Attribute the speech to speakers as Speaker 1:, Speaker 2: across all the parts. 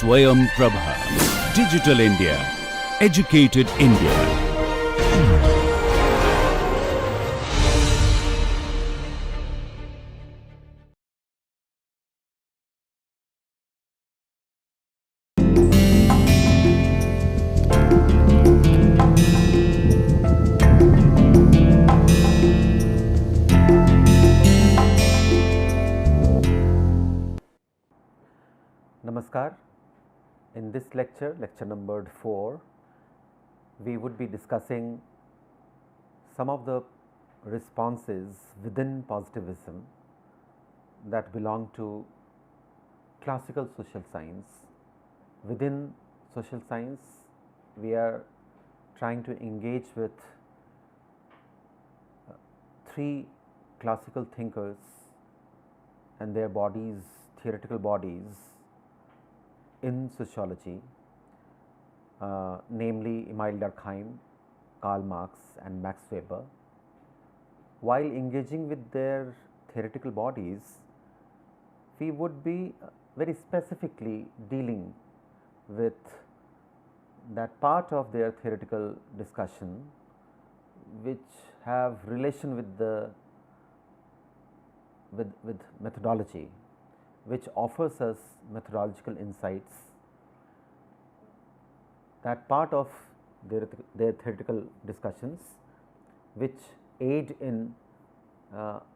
Speaker 1: Swayam Prabha. Digital India. Educated India.
Speaker 2: Namaskar. In this lecture, lecture number 4, we would be discussing some of the responses within positivism that belong to classical social science. Within social science, we are trying to engage with 3 classical thinkers and their bodies, theoretical bodies in sociology, namely Emile Durkheim, Karl Marx and Max Weber. While engaging with their theoretical bodies, we would be very specifically dealing with that part of their theoretical discussion which have relation with the with methodology, which offers us methodological insights. That part of their theoretical discussions which aid in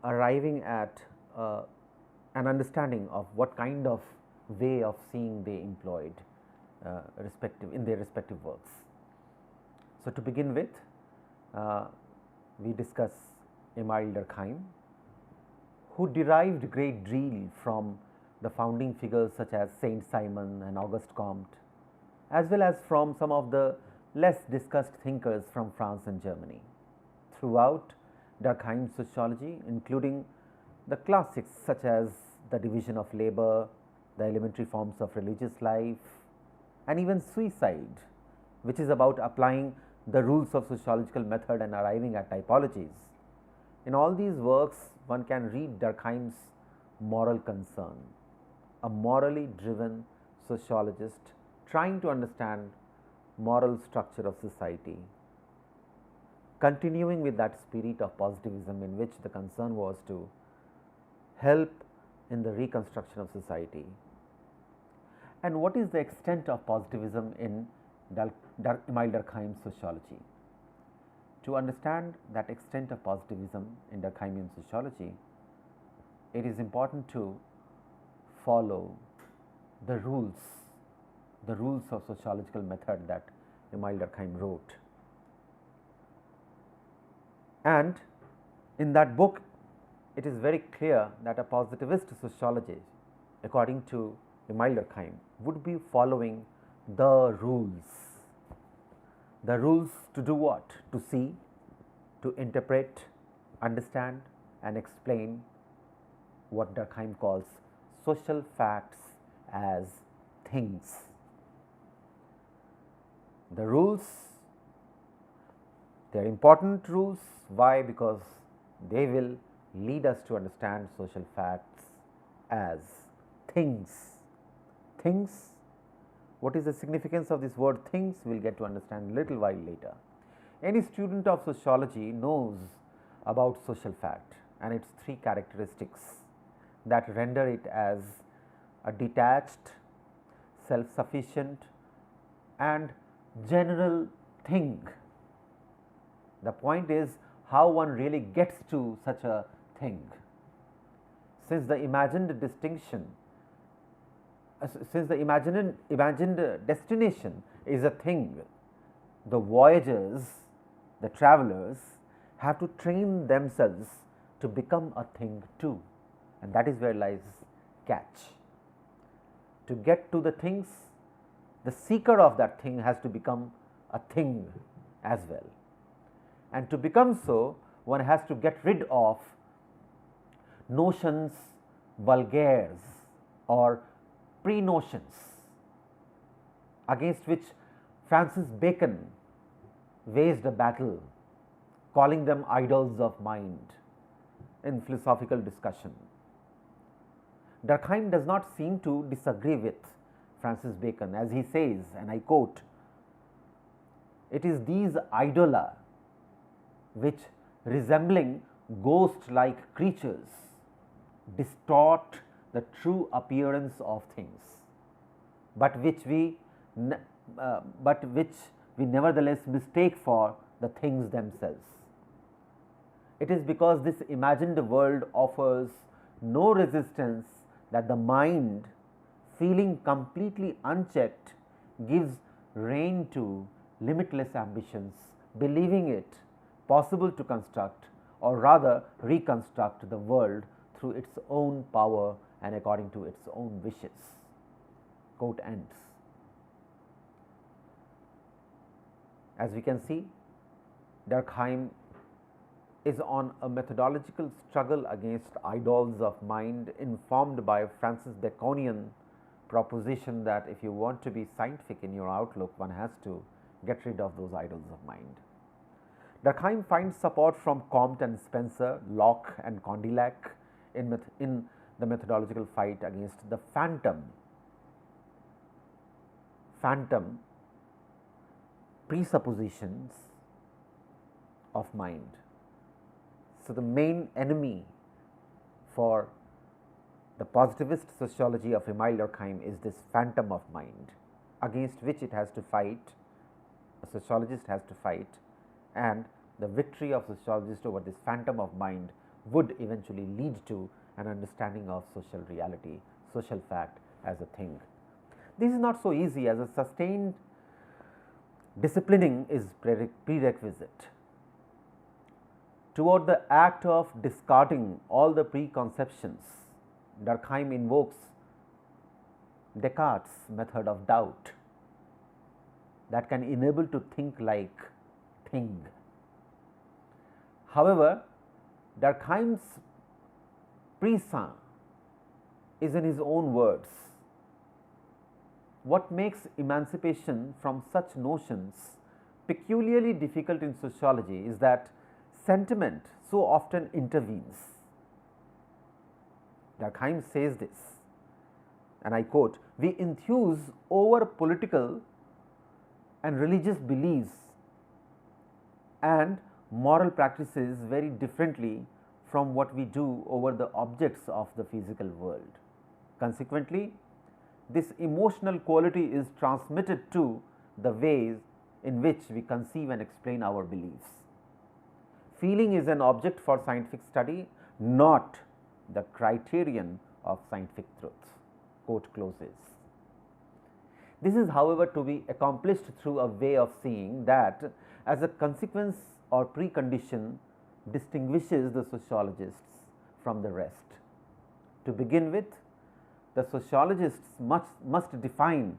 Speaker 2: arriving at an understanding of what kind of way of seeing they employed in their respective works. So, to begin with, we discuss Emile Durkheim, who derived great deal from the founding figures such as Saint Simon and Auguste Comte, as well as from some of the less discussed thinkers from France and Germany. Throughout Durkheim's sociology, including the classics such as the division of labor, the elementary forms of religious life, and even suicide, which is about applying the rules of sociological method and arriving at typologies. In all these works, one can read Durkheim's moral concern, a morally driven sociologist trying to understand moral structure of society, continuing with that spirit of positivism in which the concern was to help in the reconstruction of society. And what is the extent of positivism in Emile Durkheim's sociology? To understand that extent of positivism in Durkheimian sociology, it is important to follow the rules of sociological method that Emile Durkheim wrote. And in that book, it is very clear that a positivist sociologist, according to Emile Durkheim, would be following the rules. The rules to do what? To see, to interpret, understand and explain what Durkheim calls social facts as things. The rules, they are important rules. Why? Because they will lead us to understand social facts as things. Things, what is the significance of this word things? We will get to understand a little while later. Any student of sociology knows about social fact and its 3 characteristics that render it as a detached, self-sufficient and general thing. The point is how one really gets to such a thing. Since the imagined distinction, since the imagined destination is a thing, the voyagers, the travelers have to train themselves to become a thing too, and that is where lies catch. To get to the things, the seeker of that thing has to become a thing as well, and to become so, one has to get rid of notions vulgaires or pre-notions against which Francis Bacon waged a battle, calling them idols of mind in philosophical discussion. Durkheim does not seem to disagree with Francis Bacon, as he says, and I quote, "It is these idola which, resembling ghost like creatures, distort the true appearance of things, but which we nevertheless mistake for the things themselves. It is because this imagined world offers no resistance that the mind, feeling completely unchecked, gives rein to limitless ambitions, believing it possible to construct, or rather reconstruct, the world through its own power and according to its own wishes." Quote ends. As we can see, Durkheim is on a methodological struggle against idols of mind, informed by Francis Baconian proposition that if you want to be scientific in your outlook, one has to get rid of those idols of mind. Durkheim finds support from Comte and Spencer, Locke and Condillac in the methodological fight against the phantom presuppositions of mind. So, the main enemy for the positivist sociology of Emile Durkheim is this phantom of mind, against which it has to fight, a sociologist has to fight, and the victory of sociologist over this phantom of mind would eventually lead to an understanding of social reality, social fact as a thing. This is not so easy, as a sustained disciplining is prerequisite. Toward the act of discarding all the preconceptions, Durkheim invokes Descartes' method of doubt that can enable to think like thing. However, Durkheim's present is in his own words. What makes emancipation from such notions peculiarly difficult in sociology is that sentiment so often intervenes. Durkheim says this, and I quote, "We enthuse over political and religious beliefs and moral practices very differently from what we do over the objects of the physical world. Consequently, this emotional quality is transmitted to the ways in which we conceive and explain our beliefs. Feeling is an object for scientific study, not the criterion of scientific truth." Quote closes. This is, however, to be accomplished through a way of seeing that, as a consequence or precondition, distinguishes the sociologists from the rest. To begin with, the sociologists must define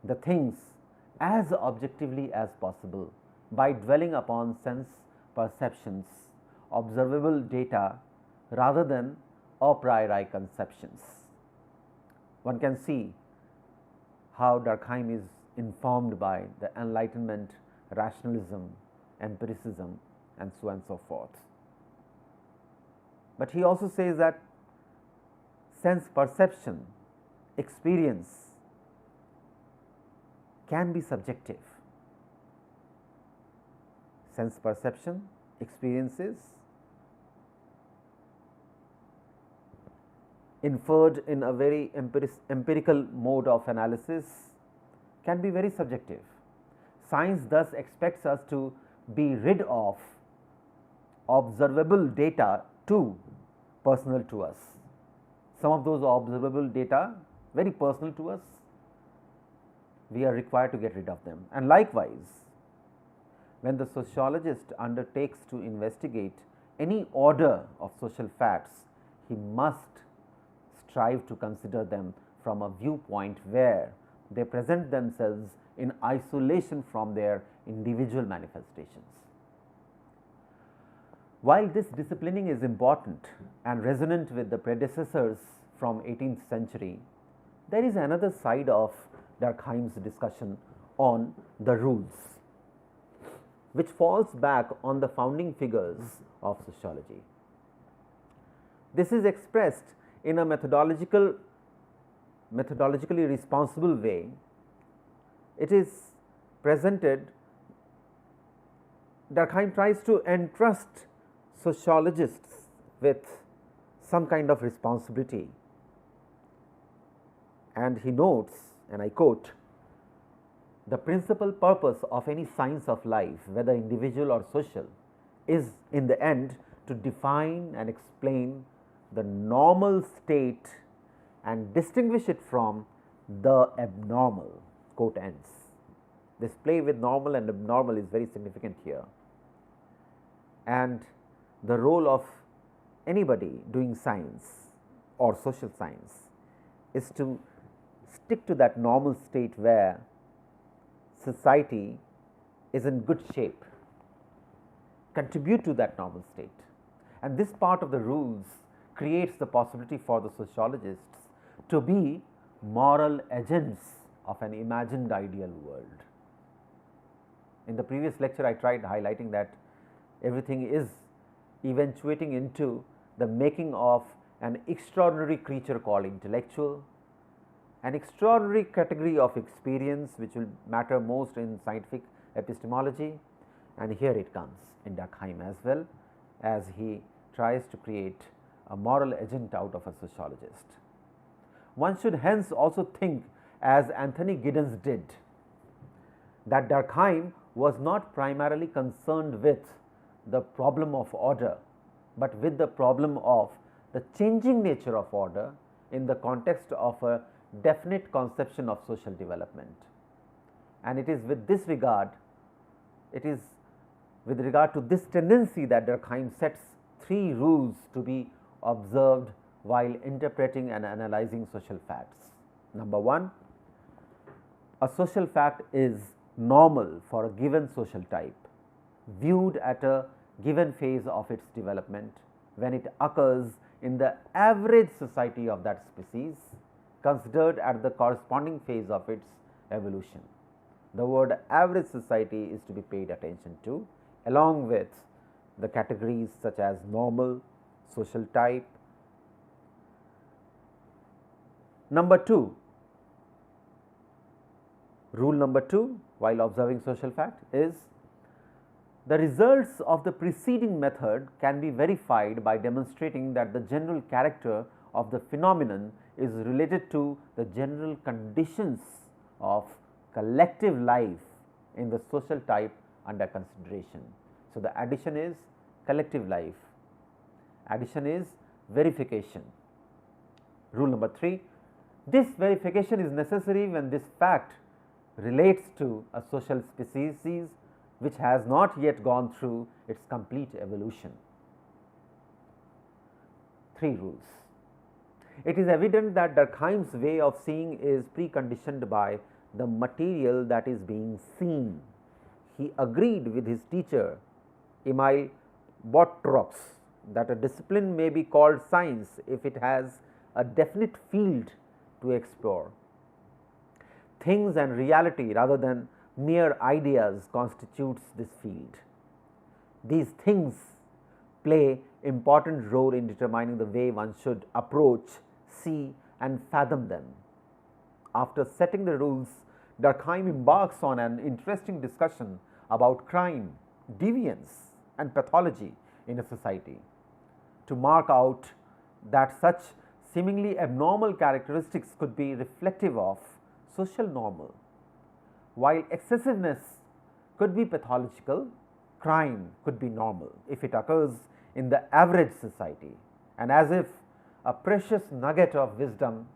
Speaker 2: the things as objectively as possible by dwelling upon sense perceptions, observable data, rather than a priori conceptions. One can see how Durkheim is informed by the Enlightenment, rationalism, empiricism, and so on and so forth. But he also says that sense perception, experience can be subjective. Sense perception, experiences inferred in a very empirical mode of analysis can be very subjective. Science thus expects us to be rid of observable data too personal to us. Some of those observable data very personal to us, we are required to get rid of them. And likewise, when the sociologist undertakes to investigate any order of social facts, he must strive to consider them from a viewpoint where they present themselves in isolation from their individual manifestations. While this disciplining is important and resonant with the predecessors from 18th century, there is another side of Durkheim's discussion on the rules, which falls back on the founding figures of sociology. This is expressed in a methodological methodologically responsible way, it is presented. Durkheim tries to entrust sociologists with some kind of responsibility, and he notes, and I quote, "The principal purpose of any science of life, whether individual or social, is in the end to define and explain the normal state and distinguish it from the abnormal." Quote ends. This play with normal and abnormal is very significant here. And the role of anybody doing science or social science is to stick to that normal state where society is in good shape, contribute to that normal state. And this part of the rules creates the possibility for the sociologists to be moral agents of an imagined ideal world. In the previous lecture, I tried highlighting that everything is eventuating into the making of an extraordinary creature called intellectual, an extraordinary category of experience which will matter most in scientific epistemology, and here it comes in Durkheim as well, as he tries to create a moral agent out of a sociologist. One should hence also think, as Anthony Giddens did, that Durkheim was not primarily concerned with the problem of order, but with the problem of the changing nature of order in the context of a definite conception of social development. And it is with this regard, it is with regard to this tendency that Durkheim sets 3 rules to be observed while interpreting and analyzing social facts. Number 1, a social fact is normal for a given social type, viewed at a given phase of its development when it occurs in the average society of that species, considered at the corresponding phase of its evolution. The word average society is to be paid attention to, along with the categories such as normal, social type. Number 2, rule number 2 while observing social fact is, the results of the preceding method can be verified by demonstrating that the general character of the phenomenon is related to the general conditions of collective life in the social type under consideration. So, the addition is collective life, addition is verification. Rule number 3, this verification is necessary when this fact relates to a social species which has not yet gone through its complete evolution. 3 rules. It is evident that Durkheim's way of seeing is preconditioned by the material that is being seen. He agreed with his teacher Emile Bottrops that a discipline may be called science if it has a definite field to explore. Things and reality rather than mere ideas constitutes this field. These things play important role in determining the way one should approach, see and fathom them. After setting the rules, Durkheim embarks on an interesting discussion about crime, deviance and pathology in a society, to mark out that such seemingly abnormal characteristics could be reflective of social normal. While excessiveness could be pathological, crime could be normal if it occurs in the average society. And as if a precious nugget of wisdom,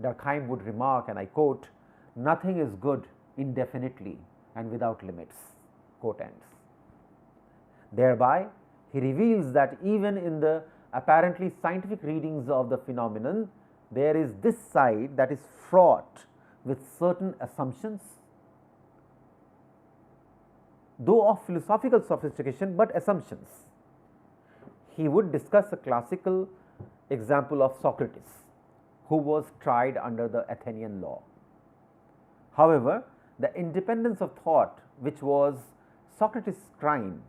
Speaker 2: Durkheim would remark, and I quote, "Nothing is good indefinitely and without limits." Quote ends. Thereby, he reveals that even in the apparently scientific readings of the phenomenon, there is this side that is fraught with certain assumptions, though of philosophical sophistication, but assumptions. He would discuss a classical example of Socrates, who was tried under the Athenian law. However, the independence of thought, which was Socrates' crime,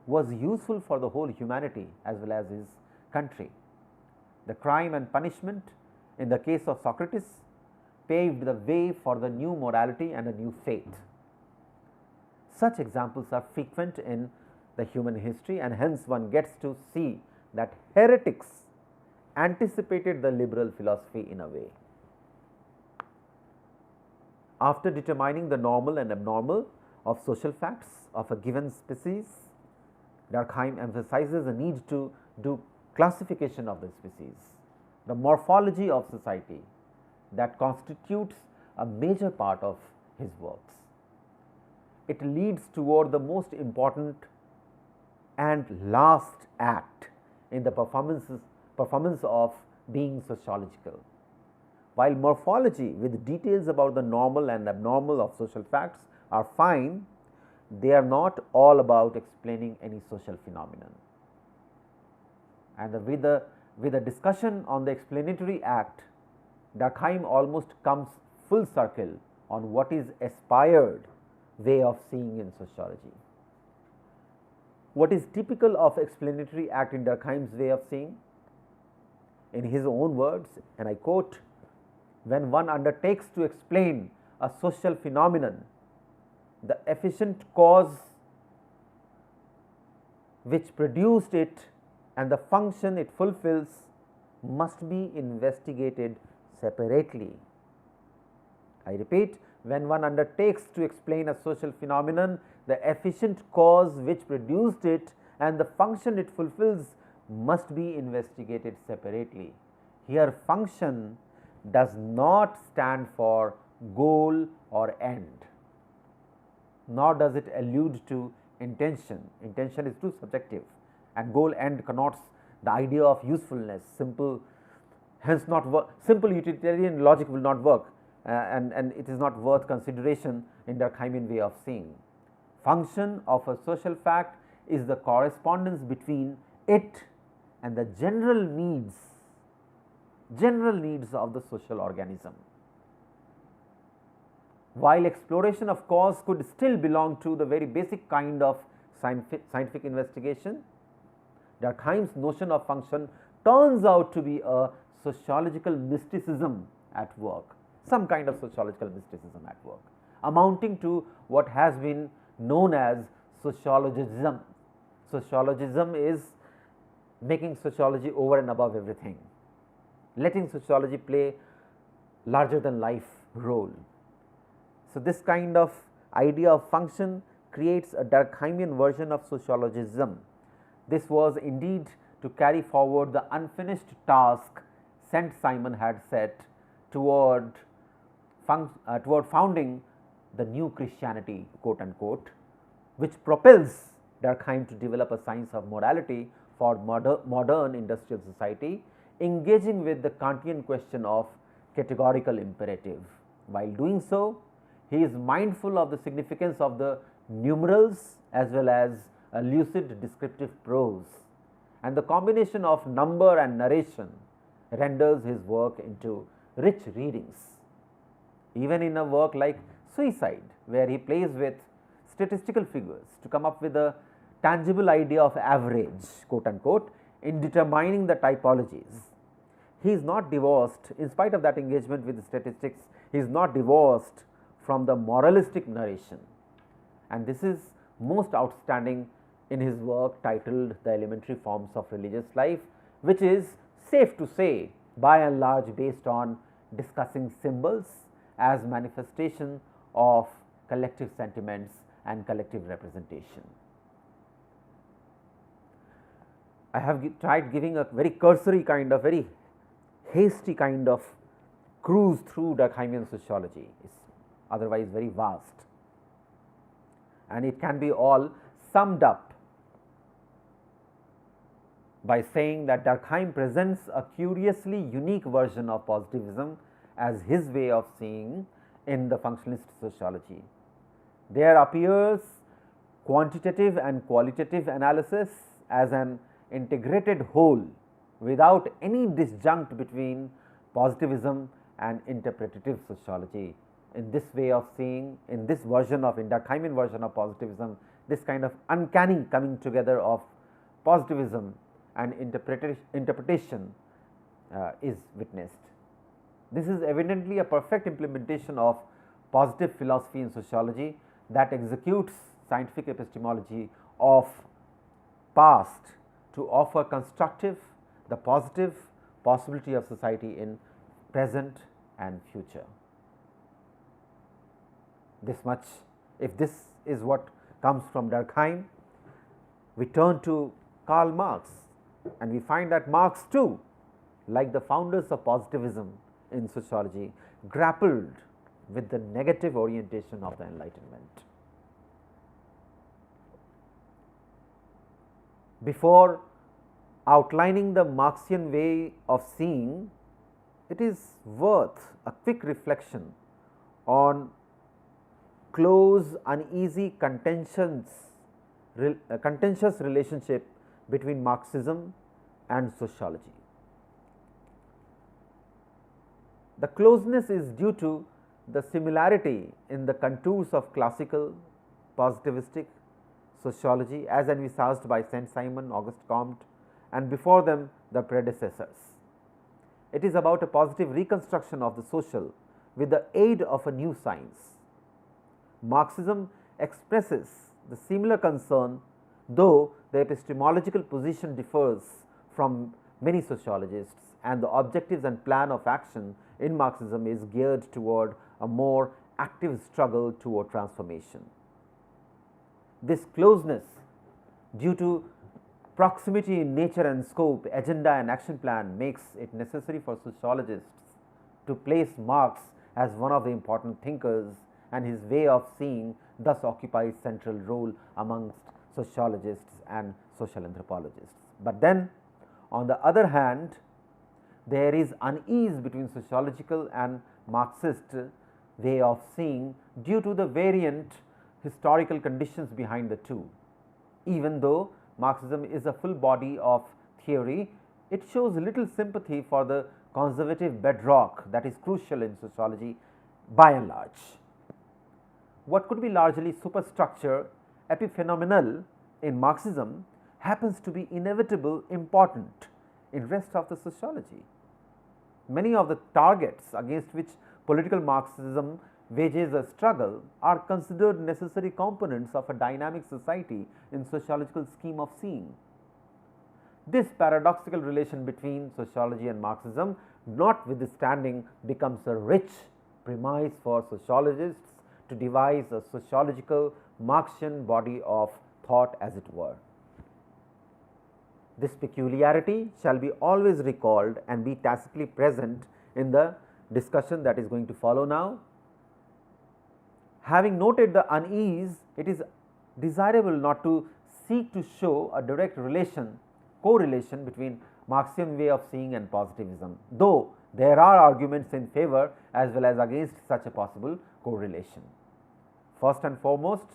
Speaker 2: was useful for the whole humanity as well as his country. The crime and punishment in the case of Socrates paved the way for the new morality and a new faith. Such examples are frequent in the human history, and hence one gets to see that heretics anticipated the liberal philosophy in a way. After determining the normal and abnormal of social facts of a given species, Durkheim emphasizes the need to do classification of the species, the morphology of society, that constitutes a major part of his works. It leads toward the most important and last act in the performance of being sociological. While morphology with details about the normal and abnormal of social facts are fine, they are not all about explaining any social phenomenon. And with the discussion on the explanatory act, Durkheim almost comes full circle on what is aspired way of seeing in sociology. What is typical of explanatory act in Durkheim's way of seeing? In his own words, and I quote, "When one undertakes to explain a social phenomenon, the efficient cause which produced it and the function it fulfills must be investigated separately." I repeat, when one undertakes to explain a social phenomenon, the efficient cause which produced it and the function it fulfills must be investigated separately. Here, function does not stand for goal or end, nor does it allude to intention. Intention is too subjective, and goal end connotes the idea of usefulness, simple, hence not simple utilitarian logic will not work, and it is not worth consideration in Durkheimian way of seeing. Function of a social fact is the correspondence between it and the general needs of the social organism. While exploration of cause could still belong to the very basic kind of scientific investigation, Durkheim's notion of function turns out to be a sociological mysticism at work, some kind of sociological mysticism at work, amounting to what has been known as sociologism. Sociologism is making sociology over and above everything, letting sociology play larger than life role. So, this kind of idea of function creates a Durkheimian version of sociologism. This was indeed to carry forward the unfinished task Saint Simon had set toward founding the new Christianity, quote unquote, which propels Durkheim to develop a science of morality for modern industrial society, engaging with the Kantian question of categorical imperative. While doing so, he is mindful of the significance of the numerals as well as a lucid descriptive prose, and the combination of number and narration renders his work into rich readings. Even in a work like Suicide, where he plays with statistical figures to come up with a tangible idea of average, quote unquote, in determining the typologies. He is not divorced, in spite of that engagement with the statistics, he is not divorced from the moralistic narration, and this is most outstanding in his work titled The Elementary Forms of Religious Life, which is safe to say by and large based on discussing symbols as manifestation of collective sentiments and collective representation. I have tried giving a very cursory kind of, very hasty kind of cruise through Durkheimian sociology. It's otherwise very vast, and it can be all summed up by saying that Durkheim presents a curiously unique version of positivism as his way of seeing in the functionalist sociology. There appears quantitative and qualitative analysis as an integrated whole without any disjunct between positivism and interpretative sociology. In this way of seeing, in this version of, in Durkheimian version of positivism, this kind of uncanny coming together of positivism and interpretation is witnessed. This is evidently a perfect implementation of positive philosophy in sociology that executes scientific epistemology of past to offer constructive, the positive possibility of society in present and future. This much, if this is what comes from Durkheim, we turn to Karl Marx and we find that Marx too, like the founders of positivism in sociology, grappled with the negative orientation of the Enlightenment. Before outlining the Marxian way of seeing, it is worth a quick reflection on close, uneasy, contentious relationship between Marxism and sociology. The closeness is due to the similarity in the contours of classical positivistic sociology as envisaged by Saint-Simon, Auguste Comte, and before them the predecessors. It is about a positive reconstruction of the social with the aid of a new science. Marxism expresses the similar concern, though the epistemological position differs from many sociologists, and the objectives and plan of action in Marxism is geared toward a more active struggle toward transformation. This closeness, due to proximity in nature and scope, agenda and action plan, makes it necessary for sociologists to place Marx as one of the important thinkers, and his way of seeing thus occupies central role amongst sociologists and social anthropologists. But then, on the other hand, there is unease between sociological and Marxist way of seeing due to the variant historical conditions behind the two. Even though Marxism is a full body of theory, it shows little sympathy for the conservative bedrock that is crucial in sociology by and large. What could be largely superstructure, epiphenomenal in Marxism happens to be inevitable important in rest of the sociology. Many of the targets against which political Marxism wages a struggle are considered necessary components of a dynamic society in sociological scheme of seeing. This paradoxical relation between sociology and Marxism, notwithstanding, becomes a rich premise for sociologists to devise a sociological Marxian body of thought, as it were. This peculiarity shall be always recalled and be tacitly present in the discussion that is going to follow now. Having noted the unease, it is desirable not to seek to show a direct correlation between Marxian way of seeing and positivism, though there are arguments in favor as well as against such a possible correlation. First and foremost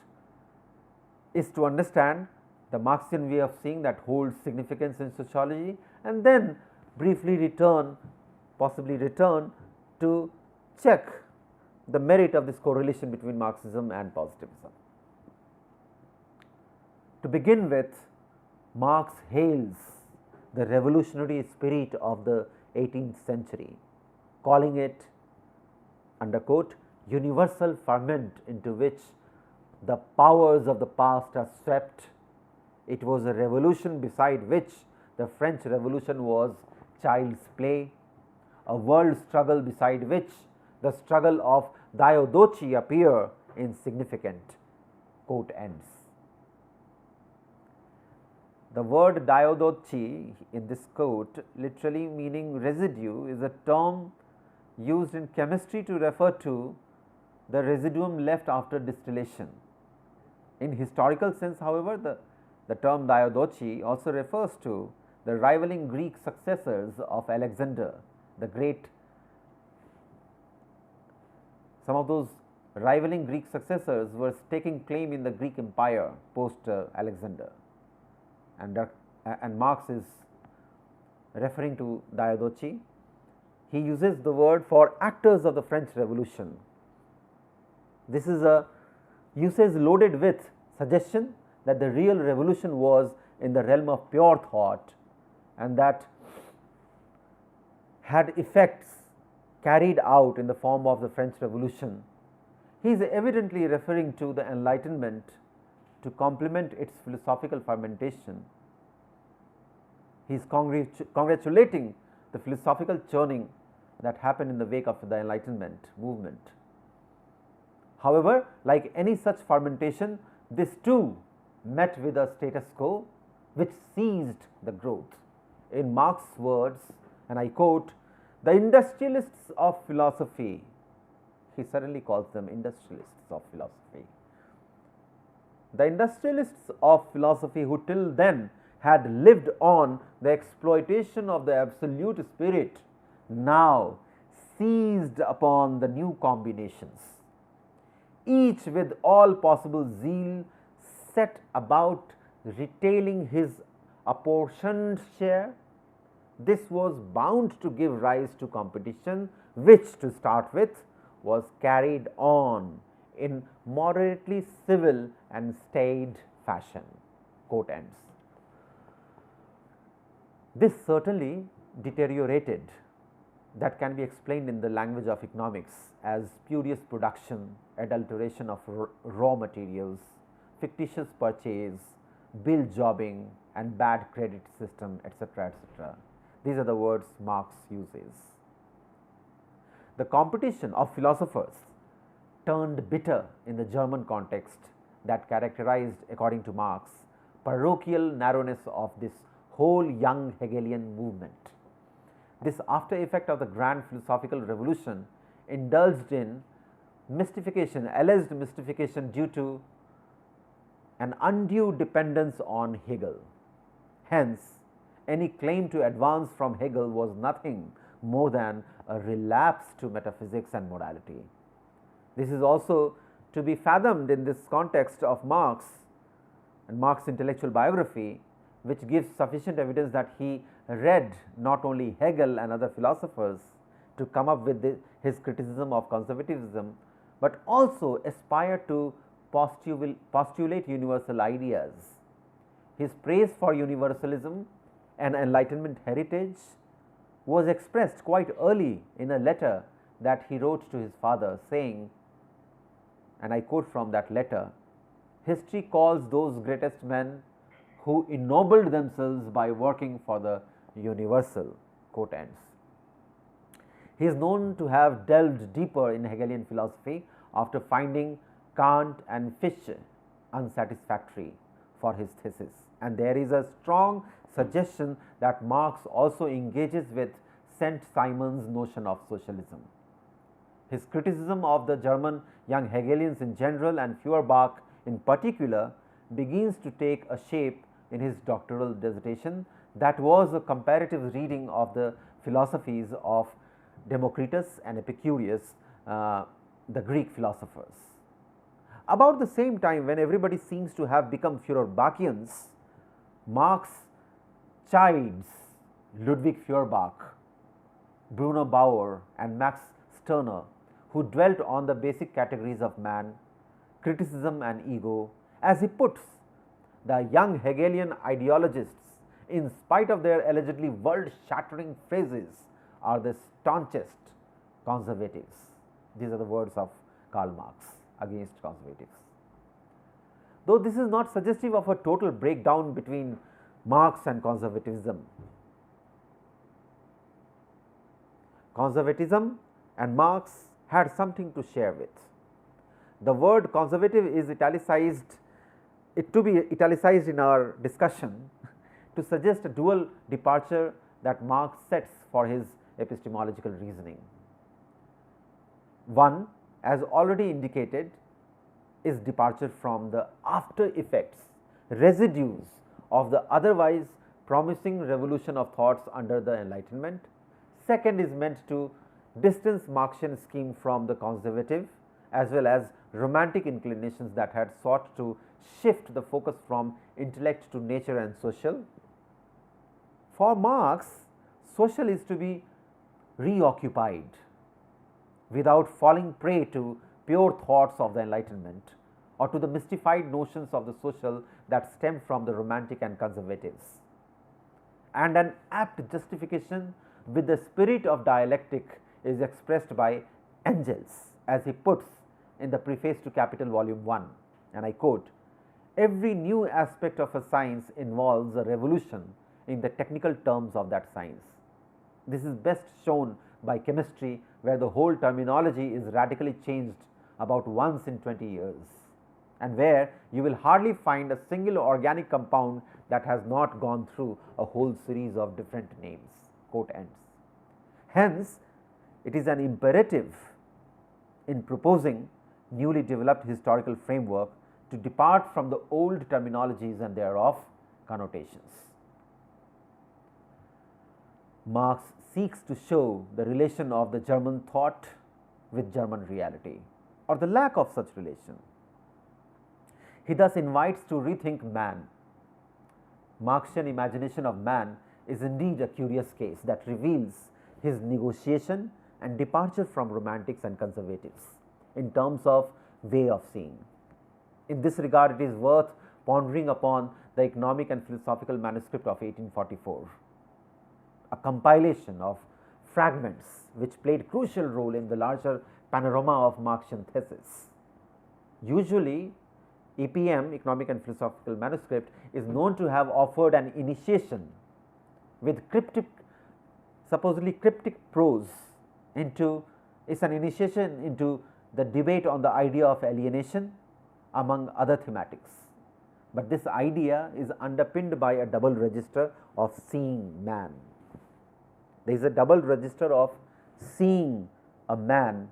Speaker 2: is to understand the Marxian way of seeing that holds significance in sociology, and then briefly possibly return to check the merit of this correlation between Marxism and positivism. To begin with, Marx hails the revolutionary spirit of the 18th century, calling it, under quote, universal ferment into which the powers of the past are swept. It was a revolution beside which the French Revolution was child's play, a world struggle beside which the struggle of Diadochi appear insignificant, quote ends. The word Diadochi in this quote, literally meaning residue, is a term used in chemistry to refer to the residuum left after distillation. In historical sense, however, the term Diadochi also refers to the rivaling Greek successors of Alexander the Great. Some of those rivaling Greek successors were taking claim in the Greek Empire post Alexander, and Marx is referring to Diadochi. He uses the word for actors of the French Revolution. This is a usage loaded with suggestion that the real revolution was in the realm of pure thought, and that had effects carried out in the form of the French Revolution, he is evidently referring to the Enlightenment to complement its philosophical fermentation. He is congratulating the philosophical churning that happened in the wake of the Enlightenment movement. However, like any such fermentation, this too met with a status quo which seized the growth. In Marx's words, and I quote, "The industrialists of philosophy," he certainly calls them industrialists of philosophy, "the industrialists of philosophy who till then had lived on the exploitation of the absolute spirit now seized upon the new combinations. Each with all possible zeal set about retailing his apportioned share. This was bound to give rise to competition, which to start with was carried on in moderately civil and staid fashion." Quote ends. This certainly deteriorated, that can be explained in the language of economics as spurious production, adulteration of raw materials, fictitious purchase, bill jobbing and bad credit system, etc., etc. These are the words Marx uses. The competition of philosophers turned bitter in the German context that characterized, according to Marx, parochial narrowness of this whole young Hegelian movement. This after effect of the grand philosophical revolution indulged in mystification, alleged mystification due to an undue dependence on Hegel. Hence, any claim to advance from Hegel was nothing more than a relapse to metaphysics and morality. This is also to be fathomed in this context of Marx and Marx's intellectual biography, which gives sufficient evidence that he read not only Hegel and other philosophers to come up with his criticism of conservatism, but also aspired to postulate universal ideas. His praise for universalism and Enlightenment heritage was expressed quite early in a letter that he wrote to his father, saying, and I quote from that letter, "History calls those greatest men who ennobled themselves by working for the universal." Quote ends. He is known to have delved deeper in Hegelian philosophy after finding Kant and Fichte unsatisfactory for his thesis, and there is a strong suggestion that Marx also engages with Saint-Simon's notion of socialism. His criticism of the German young Hegelians in general and Feuerbach in particular begins to take a shape in his doctoral dissertation, that was a comparative reading of the philosophies of Democritus and Epicurus, the Greek philosophers. About the same time, when everybody seems to have become Feuerbachians, Marx chides Ludwig Feuerbach, Bruno Bauer and Max Stirner, who dwelt on the basic categories of man, criticism and ego. As he puts, the young Hegelian ideologists, in spite of their allegedly world-shattering phrases, are the staunchest conservatives. These are the words of Karl Marx against conservatives. Though this is not suggestive of a total breakdown between Marx and conservatism. Conservatism and Marx had something to share with. The word conservative is italicized, it to be italicized in our discussion to suggest a dual departure that Marx sets for his epistemological reasoning. One, as already indicated, is departure from the after effects, residues of the otherwise promising revolution of thoughts under the Enlightenment. Second is meant to distance Marxian scheme from the conservative as well as romantic inclinations that had sought to shift the focus from intellect to nature and social. For Marx, social is to be reoccupied without falling prey to pure thoughts of the Enlightenment or to the mystified notions of the social that stem from the romantic and conservatives. And an apt justification with the spirit of dialectic is expressed by Engels, as he puts in the preface to Capital Volume 1, and I quote, "Every new aspect of a science involves a revolution in the technical terms of that science. This is best shown by chemistry, where the whole terminology is radically changed about once in 20 years, and where you will hardly find a single organic compound that has not gone through a whole series of different names." Quote ends. Hence, it is an imperative in proposing newly developed historical framework to depart from the old terminologies and thereof connotations. Marx seeks to show the relation of the German thought with German reality, or the lack of such relation. He thus invites to rethink man. Marxian imagination of man is indeed a curious case that reveals his negotiation and departure from romantics and conservatives in terms of way of seeing. In this regard, it is worth pondering upon the Economic and Philosophical Manuscript of 1844, a compilation of fragments which played crucial role in the larger panorama of Marxian thesis. Usually, EPM, Economic and Philosophical Manuscript, is known to have offered an initiation with supposedly cryptic prose into, it's an initiation into the debate on the idea of alienation among other thematics. But this idea is underpinned by a double register of seeing man. There is a double register of seeing a man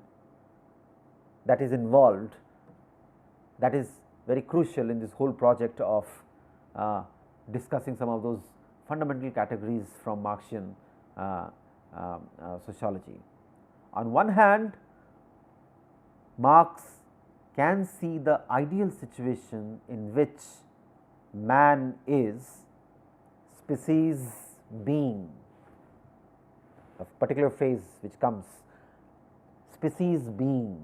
Speaker 2: that is involved, that is very crucial in this whole project of discussing some of those fundamental categories from Marxian sociology. On one hand, Marx can see the ideal situation in which man is species being, a particular phrase which comes, species being,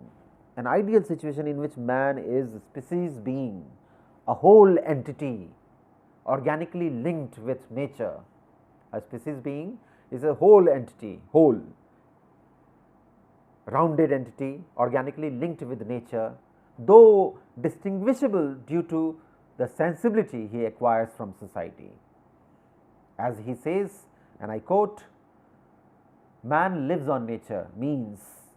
Speaker 2: an ideal situation in which man is species being, a whole entity organically linked with nature. A species being is a whole entity, whole, rounded entity organically linked with nature, though distinguishable due to the sensibility he acquires from society. As he says, and I quote, "Man lives on nature" means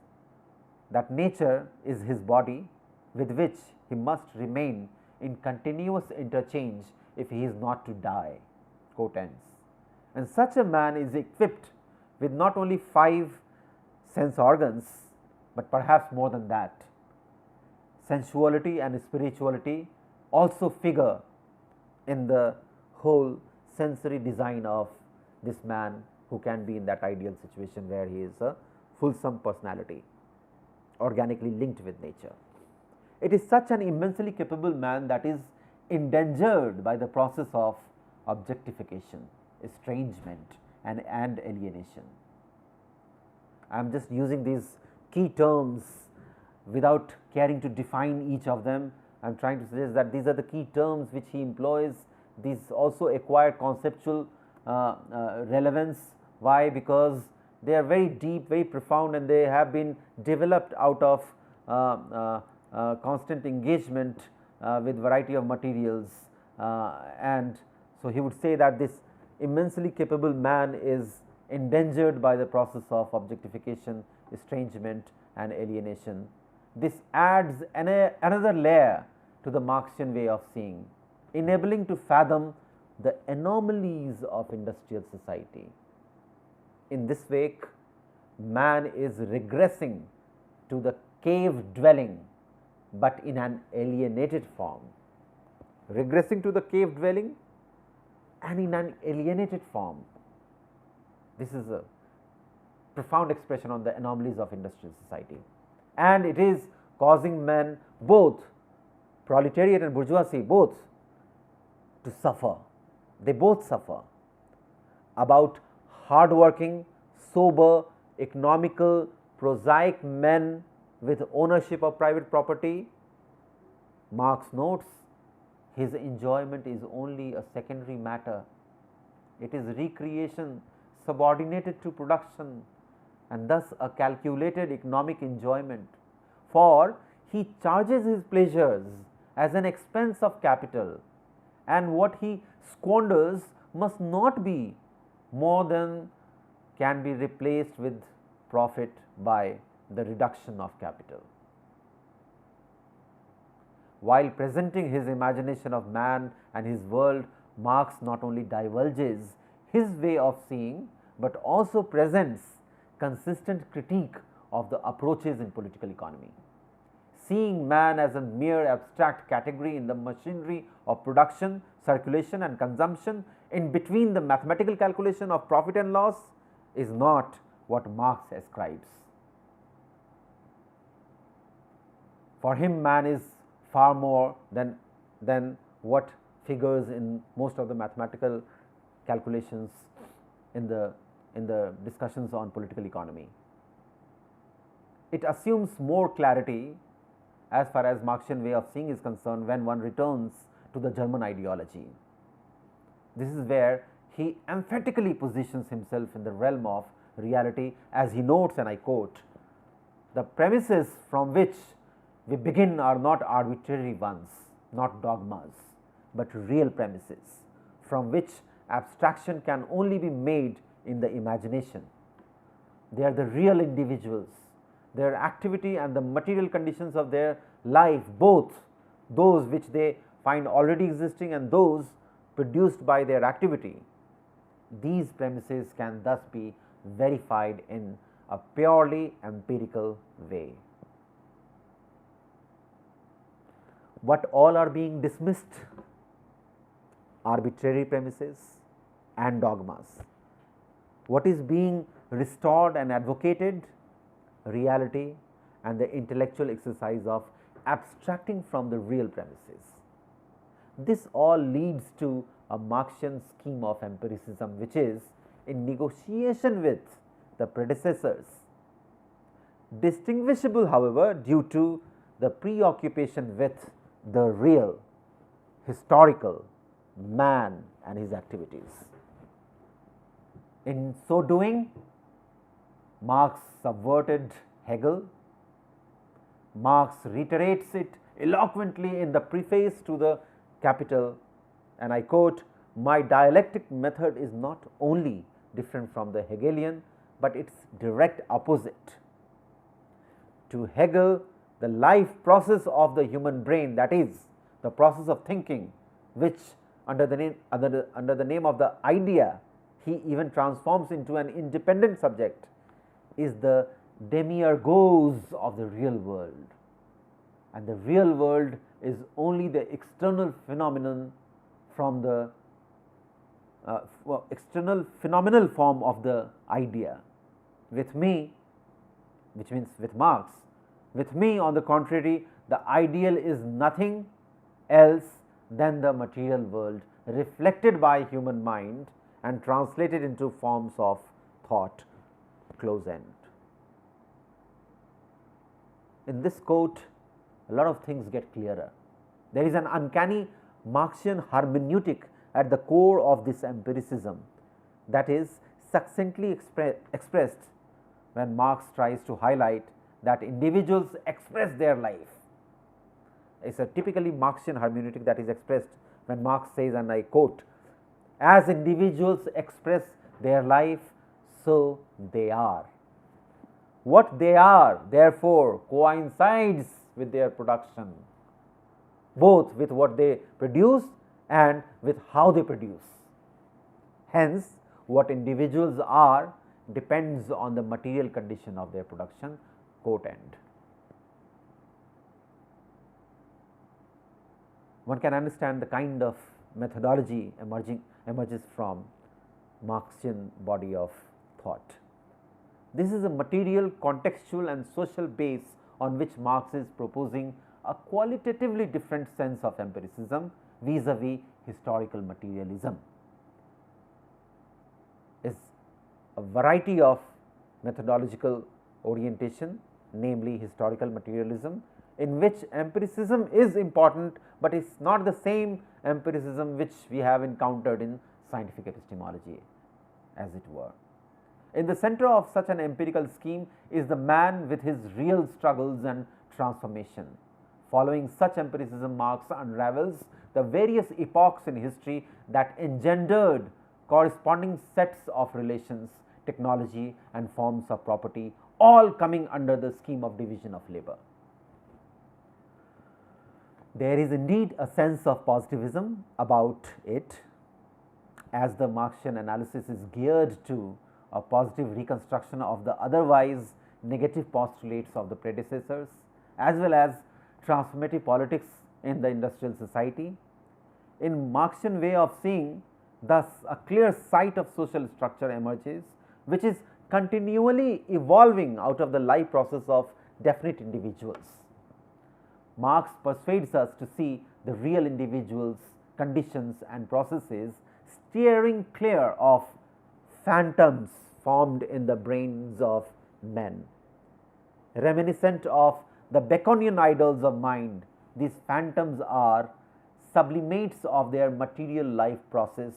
Speaker 2: that nature is his body, with which he must remain in continuous interchange if he is not to die. Quote ends. And such a man is equipped with not only 5 sense organs, but perhaps more than that. Sensuality and spirituality also figure in the whole sensory design of this man, who can be in that ideal situation where he is a fulsome personality, organically linked with nature. It is such an immensely capable man that is endangered by the process of objectification, estrangement, and alienation. I am just using these key terms without caring to define each of them. I am trying to suggest that these are the key terms which he employs. These also acquire conceptual relevance. Why? Because they are very deep, very profound, and they have been developed out of constant engagement with variety of materials, and so he would say that this immensely capable man is endangered by the process of objectification, estrangement, and alienation. This adds another layer to the Marxian way of seeing, enabling to fathom the anomalies of industrial society. In this wake, man is regressing to the cave dwelling, but in an alienated form. Regressing to the cave dwelling and in an alienated form. This is a profound expression on the anomalies of industrial society, and it is causing men, both proletariat and bourgeoisie, both to suffer. They both suffer. About hard-working, sober, economical, prosaic men with ownership of private property, Marx notes, his enjoyment is only a secondary matter. It is recreation subordinated to production, and thus a calculated economic enjoyment, for he charges his pleasures as an expense of capital, and what he squanders must not be more than can be replaced with profit by the reduction of capital. While presenting his imagination of man and his world, Marx not only divulges his way of seeing, but also presents consistent critique of the approaches in political economy. Seeing man as a mere abstract category in the machinery of production, circulation and consumption, in between the mathematical calculation of profit and loss, is not what Marx ascribes. For him, man is far more than what figures in most of the mathematical calculations in the discussions on political economy. It assumes more clarity as far as Marxian way of seeing is concerned when one returns to the German ideology. This is where he emphatically positions himself in the realm of reality, as he notes, and I quote, "The premises from which we begin are not arbitrary ones, not dogmas, but real premises, from which abstraction can only be made in the imagination. They are the real individuals, their activity and the material conditions of their life, both those which they find already existing and those produced by their activity. These premises can thus be verified in a purely empirical way." What all are being dismissed? Arbitrary premises and dogmas. What is being restored and advocated? Reality and the intellectual exercise of abstracting from the real premises. This all leads to a Marxian scheme of empiricism, which is in negotiation with the predecessors, distinguishable however due to the preoccupation with the real, historical man and his activities. In so doing, Marx subverted Hegel. Marx reiterates it eloquently in the preface to the Capital, and I quote, "My dialectic method is not only different from the Hegelian, but its direct opposite. To Hegel, the life process of the human brain, that is, the process of thinking, which under the name of the idea he even transforms into an independent subject, is the demiurgos of the real world, and the real world is only the external phenomenon from the external phenomenal form of the idea. With me," which means with Marx, "with me on the contrary, the ideal is nothing else than the material world reflected by human mind and translated into forms of thought." Close end. In this quote, a lot of things get clearer. There is an uncanny Marxian hermeneutic at the core of this empiricism that is succinctly expressed when Marx tries to highlight that individuals express their life. It is a typically Marxian hermeneutic that is expressed when Marx says, and I quote, "As individuals express their life, so they are. What they are, therefore, coincides with their production, both with what they produce and with how they produce. Hence, what individuals are depends on the material condition of their production." Quote end. One can understand the kind of methodology emerges from Marxian body of thought. This is a material, contextual and social base on which Marx is proposing a qualitatively different sense of empiricism vis-a-vis historical materialism. Is a variety of methodological orientation, namely historical materialism, in which empiricism is important, but is not the same empiricism which we have encountered in scientific epistemology, as it were. In the center of such an empirical scheme is the man with his real struggles and transformation. Following such empiricism, Marx unravels the various epochs in history that engendered corresponding sets of relations, technology, and forms of property, all coming under the scheme of division of labor. There is indeed a sense of positivism about it, as the Marxian analysis is geared to a positive reconstruction of the otherwise negative postulates of the predecessors, as well as transformative politics in the industrial society. In Marxian way of seeing, thus a clear sight of social structure emerges, which is continually evolving out of the life process of definite individuals. Marx persuades us to see the real individuals, conditions and processes steering clear of phantoms formed in the brains of men. Reminiscent of the Baconian idols of mind, these phantoms are sublimates of their material life process,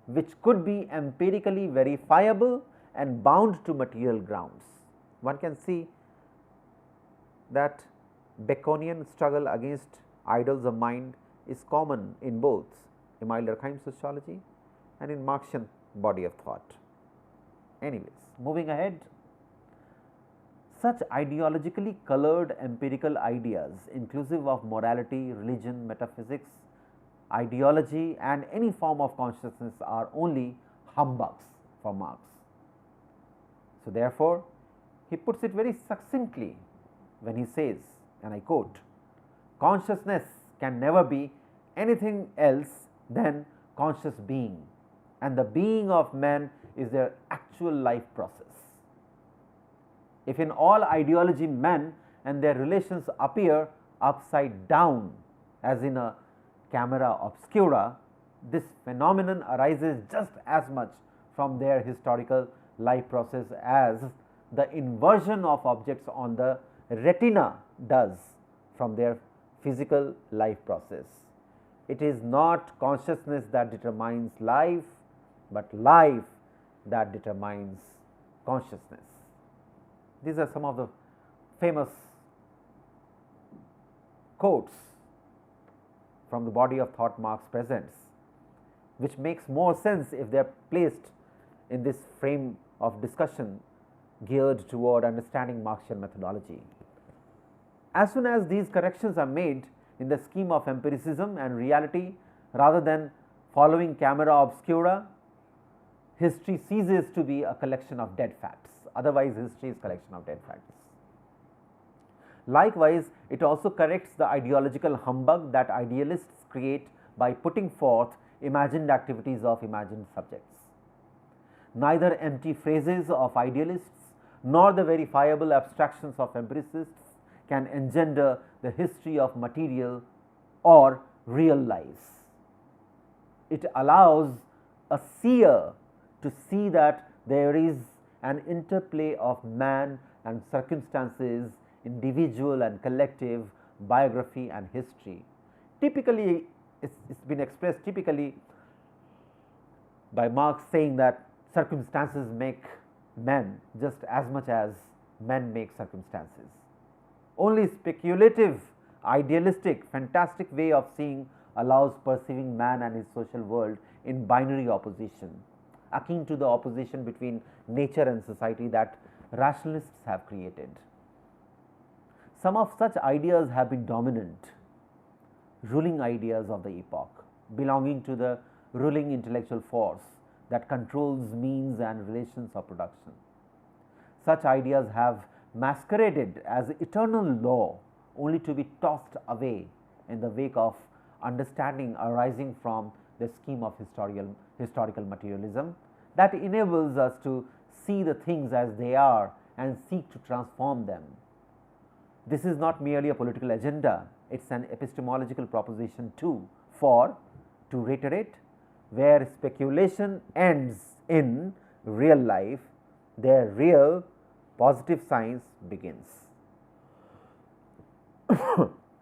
Speaker 2: which could be empirically verifiable and bound to material grounds. One can see that Baconian struggle against idols of mind is common in both Emile Durkheim's sociology and in Marxian body of thought. Anyways, moving ahead, such ideologically colored empirical ideas, inclusive of morality, religion, metaphysics, ideology and any form of consciousness, are only humbugs for Marx. So, therefore, he puts it very succinctly when he says, and I quote, "Consciousness can never be anything else than conscious being, and the being of man is their actual life process. If in all ideology men and their relations appear upside down as in a camera obscura, this phenomenon arises just as much from their historical life process as the inversion of objects on the retina does from their physical life process. It is not consciousness that determines life, but life that determines consciousness." These are some of the famous quotes from the body of thought Marx presents, which makes more sense if they are placed in this frame of discussion geared toward understanding Marxian methodology. As soon as these corrections are made in the scheme of empiricism and reality, rather than following camera obscura, history ceases to be a collection of dead facts. Otherwise, history is a collection of dead facts. Likewise, it also corrects the ideological humbug that idealists create by putting forth imagined activities of imagined subjects. Neither empty phrases of idealists nor the verifiable abstractions of empiricists can engender the history of material or real lives. It allows a seer to see that there is an interplay of man and circumstances, individual and collective, biography and history. Typically, it's been expressed typically by Marx saying that circumstances make men just as much as men make circumstances. Only speculative, idealistic, fantastic way of seeing allows perceiving man and his social world in binary opposition, akin to the opposition between nature and society that rationalists have created. Some of such ideas have been dominant, ruling ideas of the epoch, belonging to the ruling intellectual force that controls means and relations of production. Such ideas have masqueraded as eternal law, only to be tossed away in the wake of understanding arising from the scheme of historical materialism that enables us to see the things as they are and seek to transform them. This is not merely a political agenda, it is an epistemological proposition too, for, to reiterate, where speculation ends in real life, their real positive science begins.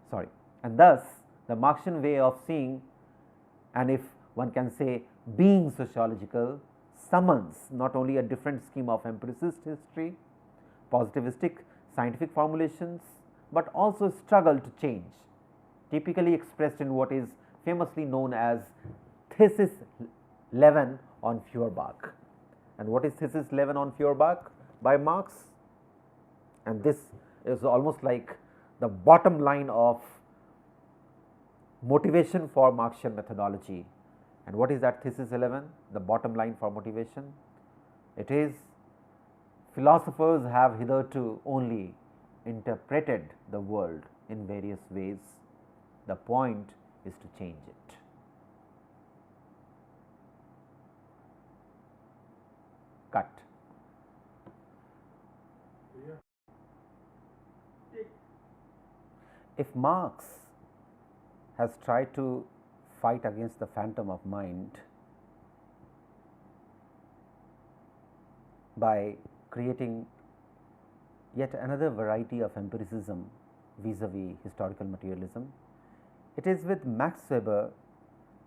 Speaker 2: Sorry. And thus, the Marxian way of seeing, and if one can say being sociological, summons not only a different scheme of empiricist history, positivistic scientific formulations, but also struggle to change, typically expressed in what is famously known as Thesis 11 on Feuerbach. And what is Thesis 11 on Feuerbach by Marx? And this is almost like the bottom line of motivation for Marxian methodology. And what is that Thesis 11? The bottom line for motivation? It is, philosophers have hitherto only interpreted the world in various ways. The point is to change it. Cut. If Marx has tried to fight against the phantom of mind by creating yet another variety of empiricism vis-a-vis historical materialism, it is with Max Weber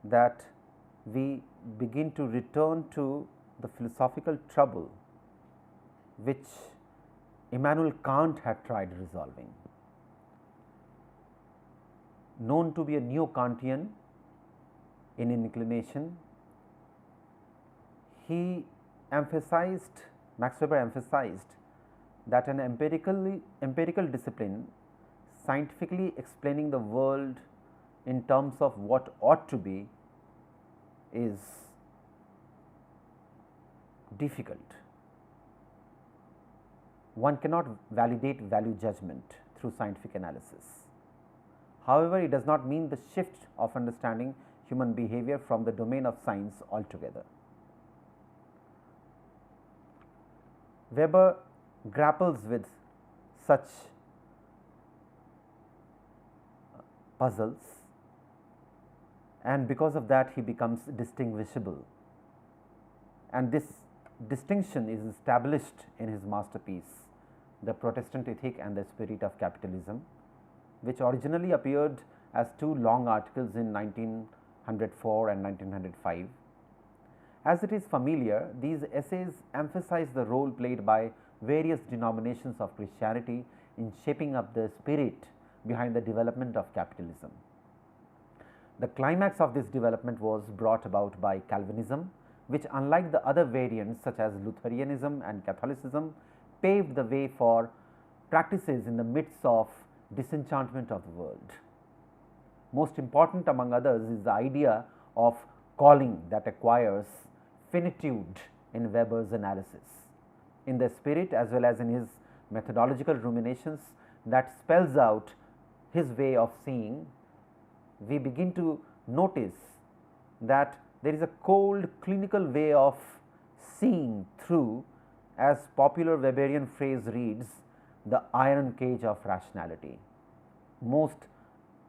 Speaker 2: that we begin to return to the philosophical trouble which Immanuel Kant had tried resolving. Known to be a neo-Kantian in inclination, Max Weber emphasized that an empirical discipline scientifically explaining the world in terms of what ought to be is difficult. One cannot validate value judgment through scientific analysis. However, it does not mean the shift of understanding human behavior from the domain of science altogether. Weber grapples with such puzzles, and because of that he becomes distinguishable, and this distinction is established in his masterpiece, The Protestant Ethic and the Spirit of Capitalism, which originally appeared as two long articles in 1904 and 1905. As it is familiar, these essays emphasize the role played by various denominations of Christianity in shaping up the spirit behind the development of capitalism. The climax of this development was brought about by Calvinism, which, unlike the other variants such as Lutheranism and Catholicism, paved the way for practices in the midst of disenchantment of the world. Most important among others is the idea of calling that acquires finitude in Weber's analysis. In the spirit as well as in his methodological ruminations that spells out his way of seeing, we begin to notice that there is a cold clinical way of seeing through, as popular Weberian phrase reads, the iron cage of rationality. Most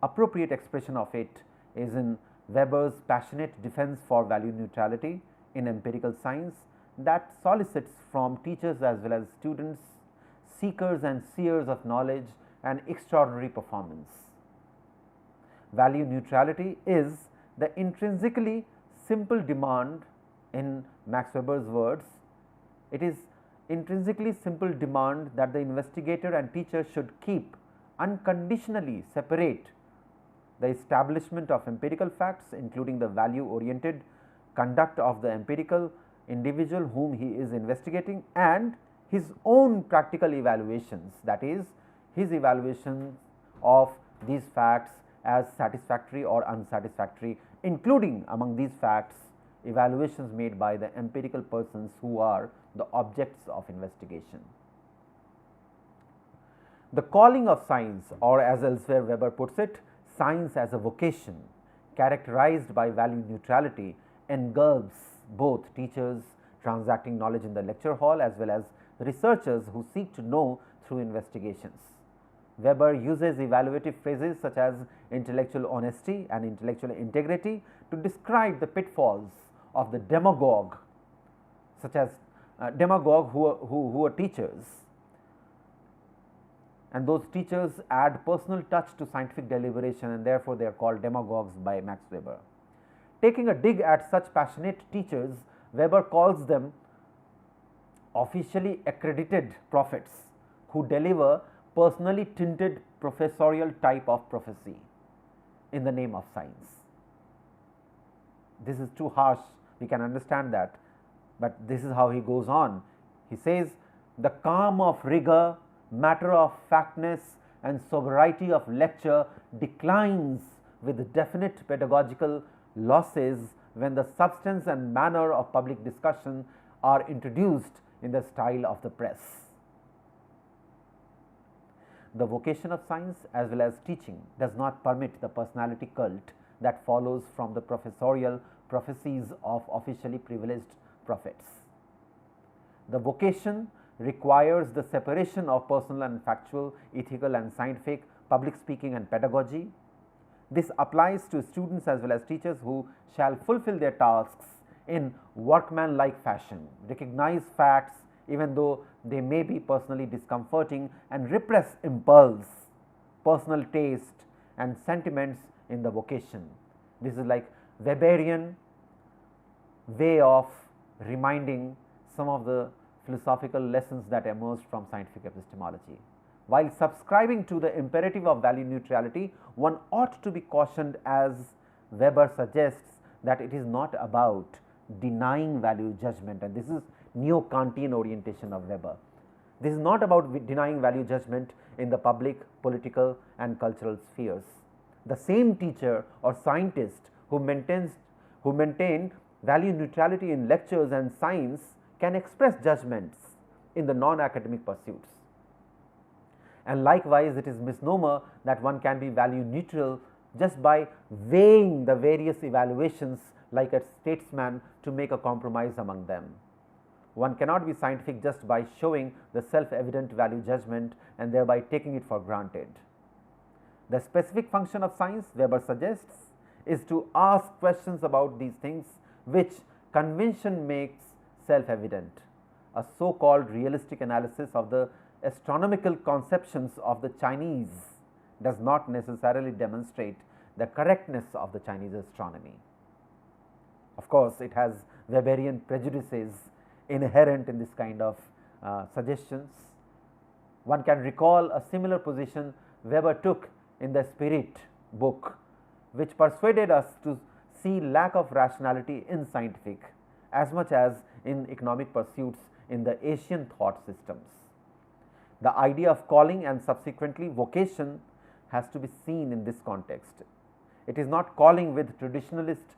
Speaker 2: appropriate expression of it is in Weber's passionate defense for value neutrality in empirical science that solicits from teachers as well as students, seekers and seers of knowledge, an extraordinary performance. Value neutrality is the intrinsically simple demand, in Max Weber's words, it is intrinsically simple demand that the investigator and teacher should keep unconditionally separate the establishment of empirical facts, including the value oriented conduct of the empirical individual whom he is investigating, and his own practical evaluations, that is, his evaluations of these facts as satisfactory or unsatisfactory, including among these facts evaluations made by the empirical persons who are the objects of investigation. The calling of science, or as elsewhere Weber puts it, science as a vocation characterized by value neutrality, engulfs both teachers transacting knowledge in the lecture hall as well as researchers who seek to know through investigations. Weber uses evaluative phrases such as intellectual honesty and intellectual integrity to describe the pitfalls of the demagogue, such as demagogue who are teachers, and those teachers add personal touch to scientific deliberation, and therefore they are called demagogues by Max Weber. Taking a dig at such passionate teachers Weber calls them officially accredited prophets who deliver personally tinted professorial type of prophecy in the name of science. This is too harsh, we can understand that, but this is how he goes on. He says, the calm of rigor, matter of factness and sobriety of lecture declines with definite pedagogical losses when the substance and manner of public discussion are introduced in the style of the press. The vocation of science as well as teaching does not permit the personality cult that follows from the professorial prophecies of officially privileged prophets. The vocation requires the separation of personal and factual, ethical and scientific, public speaking and pedagogy. This applies to students as well as teachers who shall fulfill their tasks in workmanlike fashion, recognize facts even though they may be personally discomforting, and repress impulse, personal taste and sentiments in the vocation. This is like Weberian way of reminding some of the philosophical lessons that emerged from scientific epistemology. While subscribing to the imperative of value neutrality, one ought to be cautioned, as Weber suggests, that it is not about denying value judgment, and this is neo-Kantian orientation of Weber. This is not about denying value judgment in the public, political and cultural spheres. The same teacher or scientist who maintain value neutrality in lectures and science can express judgments in the non-academic pursuits. And likewise, it is misnomer that one can be value neutral just by weighing the various evaluations like a statesman to make a compromise among them. One cannot be scientific just by showing the self-evident value judgment and thereby taking it for granted. The specific function of science, Weber suggests, is to ask questions about these things which convention makes self-evident. A so-called realistic analysis of the astronomical conceptions of the Chinese does not necessarily demonstrate the correctness of the Chinese astronomy. Of course, it has Weberian prejudices inherent in this kind of suggestions. One can recall a similar position Weber took in the Spirit book, which persuaded us to see lack of rationality in scientific as much as in economic pursuits in the Asian thought systems. The idea of calling and subsequently vocation has to be seen in this context. It is not calling with traditionalist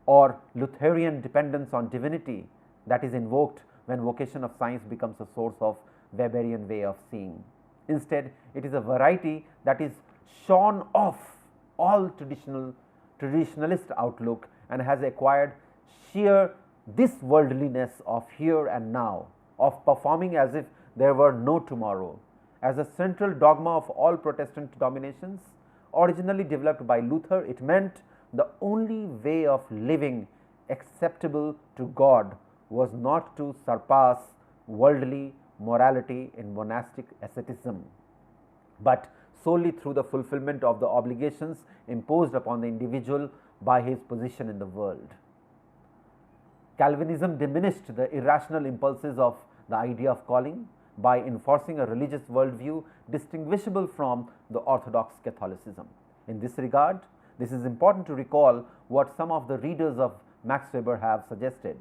Speaker 2: or Lutheran dependence on divinity that is invoked when vocation of science becomes a source of Weberian way of seeing. Instead, it is a variety that is shorn off all traditionalist outlook and has acquired sheer this worldliness of here and now, of performing as if there were no tomorrow. As a central dogma of all Protestant dominations, originally developed by Luther, it meant the only way of living acceptable to God was not to surpass worldly morality in monastic asceticism, but solely through the fulfillment of the obligations imposed upon the individual by his position in the world. Calvinism diminished the irrational impulses of the idea of calling by enforcing a religious worldview distinguishable from the Orthodox Catholicism. In this regard, this is important to recall what some of the readers of Max Weber have suggested.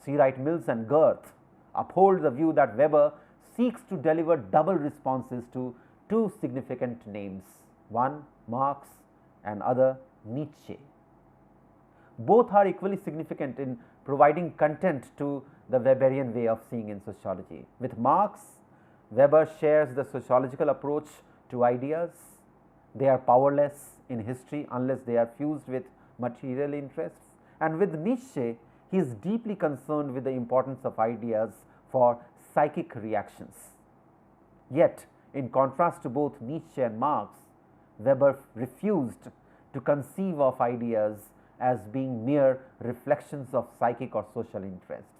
Speaker 2: C. Wright Mills and Goethe uphold the view that Weber seeks to deliver double responses to two significant names, one Marx and other Nietzsche. Both are equally significant in providing content to the Weberian way of seeing in sociology. With Marx, Weber shares the sociological approach to ideas. They are powerless in history unless they are fused with material interests. And with Nietzsche, he is deeply concerned with the importance of ideas for psychic reactions. Yet, in contrast to both Nietzsche and Marx, Weber refused to conceive of ideas as being mere reflections of psychic or social interests.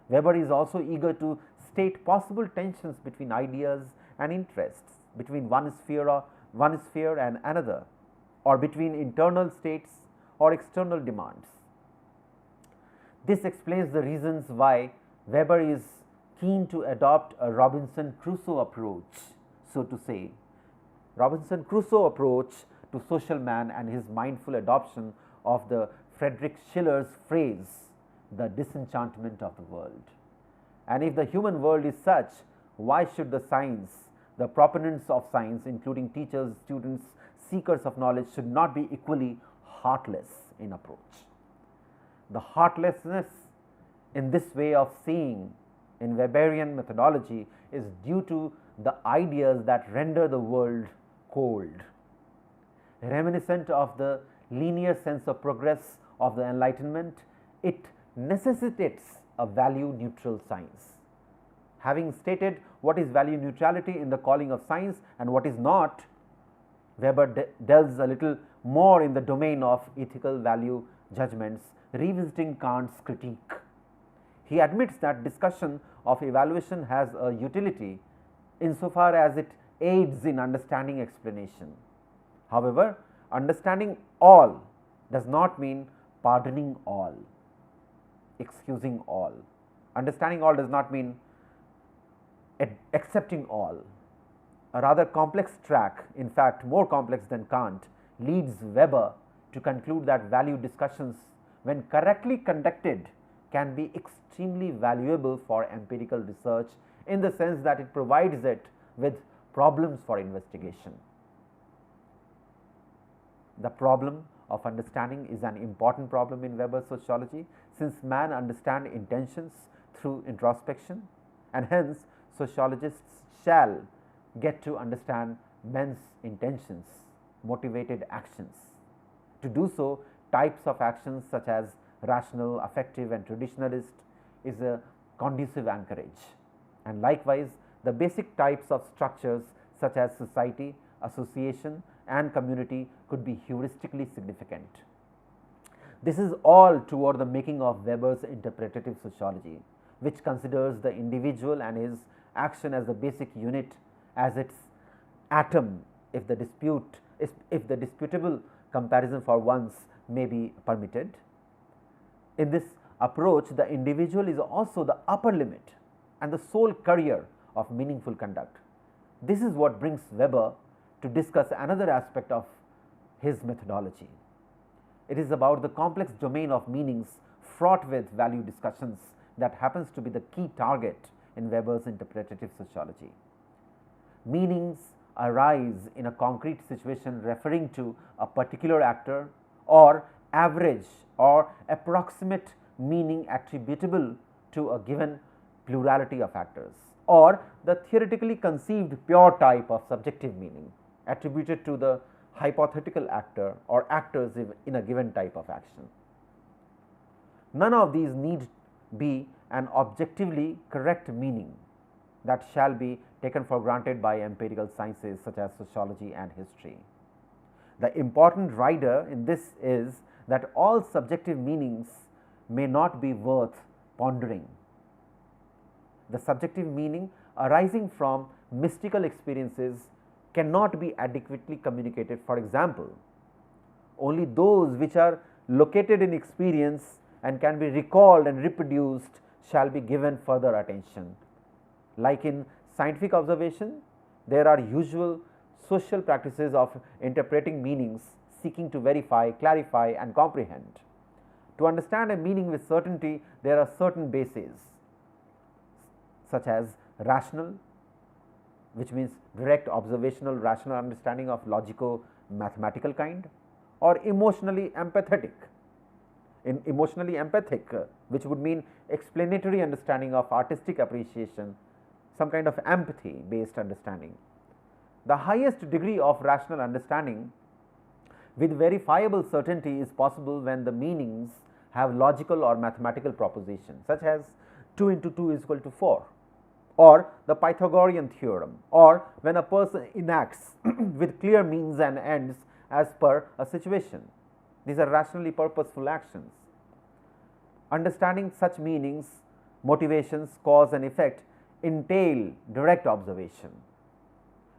Speaker 2: Weber is also eager to state possible tensions between ideas and interests, between one sphere and another, or between internal states or external demands. This explains the reasons why Weber is keen to adopt a Robinson Crusoe approach, so to say. Robinson Crusoe approach to social man and his mindful adoption of the Friedrich Schiller's phrase, the disenchantment of the world. And if the human world is such, why should the science, the proponents of science, including teachers, students, seekers of knowledge, should not be equally heartless in approach? The heartlessness in this way of seeing in Weberian methodology is due to the ideas that render the world cold. Reminiscent of the linear sense of progress of the Enlightenment, it necessitates a value neutral science. Having stated what is value neutrality in the calling of science and what is not, Weber delves a little more in the domain of ethical value judgments, revisiting Kant's critique. He admits that discussion of evaluation has a utility insofar as it aids in understanding explanation. However, understanding all does not mean pardoning all, excusing all. Understanding all does not mean accepting all. A rather complex track, in fact more complex than Kant, leads Weber to conclude that value discussions, when correctly conducted, can be extremely valuable for empirical research in the sense that it provides it with problems for investigation. The problem of understanding is an important problem in Weber's sociology, since man understands intentions through introspection, and hence sociologists shall get to understand men's intentions, motivated actions. To do so, types of actions such as rational, affective and traditionalist is a conducive anchorage, and likewise the basic types of structures such as society, association and community could be heuristically significant. This is all toward the making of Weber's interpretative sociology, which considers the individual and his action as the basic unit, as its atom, if the disputable comparison for once may be permitted. In this approach, the individual is also the upper limit and the sole courier of meaningful conduct. This is what brings Weber to discuss another aspect of his methodology. It is about the complex domain of meanings fraught with value discussions that happens to be the key target in Weber's interpretative sociology. Meanings arise in a concrete situation referring to a particular actor, or average or approximate meaning attributable to a given plurality of actors, or the theoretically conceived pure type of subjective meaning attributed to the hypothetical actor or actors in a given type of action. None of these need be an objectively correct meaning that shall be taken for granted by empirical sciences such as sociology and history. The important rider in this is that all subjective meanings may not be worth pondering. The subjective meaning arising from mystical experiences cannot be adequately communicated. For example, only those which are located in experience and can be recalled and reproduced shall be given further attention. Like in scientific observation, there are usual social practices of interpreting meanings, seeking to verify, clarify and comprehend. To understand a meaning with certainty, there are certain bases such as rational, which means direct observational rational understanding of logico-mathematical kind, or emotionally empathetic. In emotionally empathic, which would mean explanatory understanding of artistic appreciation, some kind of empathy based understanding. The highest degree of rational understanding with verifiable certainty is possible when the meanings have logical or mathematical propositions, such as 2 into 2 is equal to 4, or the Pythagorean theorem, or when a person enacts with clear means and ends as per a situation. These are rationally purposeful actions. Understanding such meanings, motivations, cause and effect entail direct observation.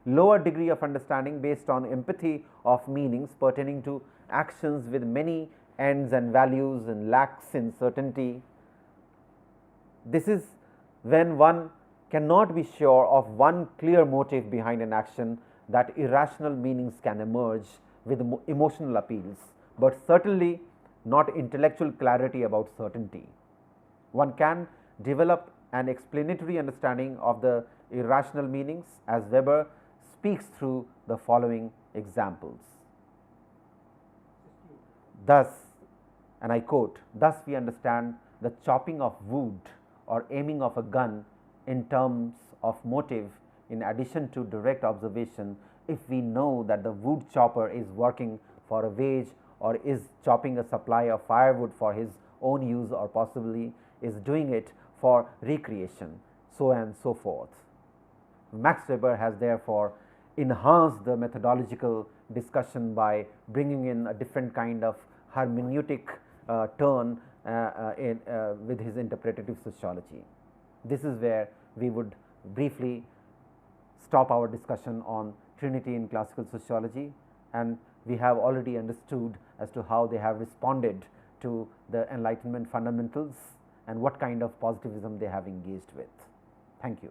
Speaker 2: Lower degree of understanding based on empathy of meanings pertaining to actions with many ends and values and lacks in certainty This is when one cannot be sure of one clear motive behind an action, that irrational meanings can emerge with emotional appeals, but certainly not intellectual clarity about certainty. One can develop an explanatory understanding of the irrational meanings as Weber speaks through the following examples. Thus, and I quote, "Thus we understand the chopping of wood or aiming of a gun in terms of motive in addition to direct observation, if we know that the wood chopper is working for a wage or is chopping a supply of firewood for his own use or possibly is doing it for recreation," so and so forth. Max Weber has therefore enhanced the methodological discussion by bringing in a different kind of hermeneutic turn with his interpretative sociology. This is where we would briefly stop our discussion on Trinity in classical sociology, and we have already understood as to how they have responded to the Enlightenment fundamentals and what kind of positivism they have engaged with. Thank you.